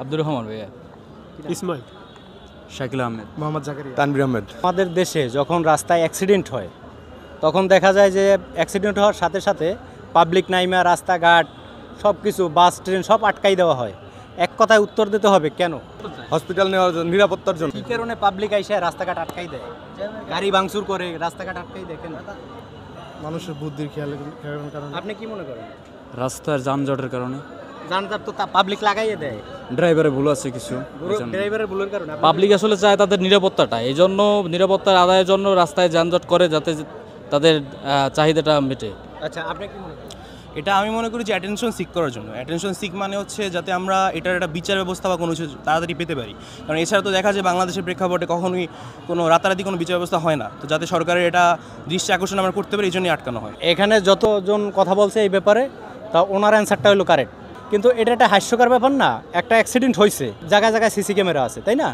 আব্দুর রহমান ভাইয়া। ইসমাইল, শাকিল আহমেদ, মোহাম্মদ জাকারিয়া, তানভীর আহমেদ। আমাদের দেশে যখন রাস্তায় অ্যাক্সিডেন্ট হয় তখন দেখা যায় যে অ্যাক্সিডেন্ট হওয়ার সাথে সাথে পাবলিক নাইমা রাস্তাঘাট সব কিছু বাস ট্রেন সব আটকাই দেওয়া হয়। এক কথায় উত্তর দিতে হবে কেন, হসপিটাল নেওয়ার জন্য, নিরাপত্তার জন্য। কী কারণে পাবলিক আইসে রাস্তাঘাট আটকাই দেয়, গাড়ি ভাঙচুর করে রাস্তাঘাট আটকাই দেয় কেন? মানুষের বুদ্ধির খেয়ালের কারণে। আপনি কি মনে করেন? রাস্তার যানজটের কারণে, যানজট তো পাবলিক লাগাইয়ে দেয়, ড্রাইভারের ভুল আছে কিছু, ড্রাইভারের ভুলের কারণে। পাবলিক আসলে চায় তাদের নিরাপত্তাটা, এই জন্য নিরাপত্তার আদায়ের জন্য রাস্তায় যানজট করে যাতে তাদের চাহিদাটা মেটে। আচ্ছা, আপনি কি মনে করেন? এটা আমি মনে করি যে অ্যাটেনশন সিক করার জন্য। অ্যাটেনশন সিক মানে হচ্ছে যাতে আমরা এটার একটা বিচার ব্যবস্থা বা কোনো কিছু তাড়াতাড়ি পেতে পারি। কারণ এছাড়া তো দেখা যায় বাংলাদেশের প্রেক্ষাপটে কখনোই কোনো রাতারাতি কোনো বিচার ব্যবস্থা হয় না। তো যাতে সরকারের এটা দৃষ্টি আকর্ষণ আমরা করতে পারি, এই জন্যই আটকানো হয়। এখানে যতজন কথা বলছে এই ব্যাপারে, তা ওনার অ্যান্সারটা হলো কারেক্ট, কিন্তু এটা একটা হাস্যকর ব্যাপার না? একটা অ্যাক্সিডেন্ট হয়েছে, জায়গায় জায়গায় সিসি ক্যামেরা আছে, তাই না?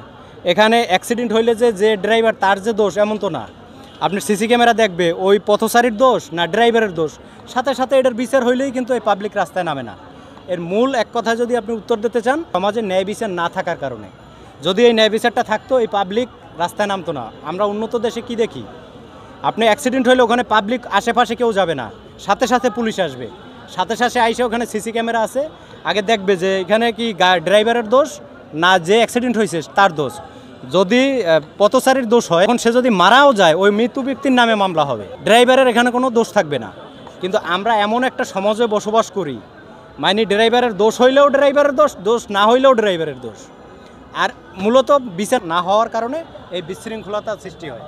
এখানে অ্যাক্সিডেন্ট হইলে যে ড্রাইভার তার যে দোষ এমন তো না। আপনি সিসি ক্যামেরা দেখবে ওই পথচারীর দোষ না ড্রাইভারের দোষ, সাথে সাথে এটার বিচার হইলেই কিন্তু এই পাবলিক রাস্তায় নামে না। এর মূল এক কথা যদি আপনি উত্তর দিতে চান, সমাজে ন্যায় বিচার না থাকার কারণে। যদি এই ন্যায় বিচারটা থাকতো এই পাবলিক রাস্তায় নামতো না। আমরা উন্নত দেশে কি দেখি, আপনি অ্যাক্সিডেন্ট হইলে ওখানে পাবলিক আশেপাশে কেউ যাবে না, সাথে সাথে পুলিশ আসবে, সাথে সাথে আইসে ওখানে সিসি ক্যামেরা আছে, আগে দেখবে যে এখানে কি ড্রাইভারের দোষ না যে অ্যাক্সিডেন্ট হয়েছে তার দোষ। যদি পথচারীর দোষ হয়, এখন সে যদি মারাও যায় ওই মৃত্যু ব্যক্তির নামে মামলা হবে, ড্রাইভারের এখানে কোনো দোষ থাকবে না। কিন্তু আমরা এমন একটা সমাজে বসবাস করি, মানে ড্রাইভারের দোষ হইলেও ড্রাইভারের দোষ, দোষ না হইলেও ড্রাইভারের দোষ। আর মূলত বিচার না হওয়ার কারণে এই বিশৃঙ্খলতার সৃষ্টি হয়।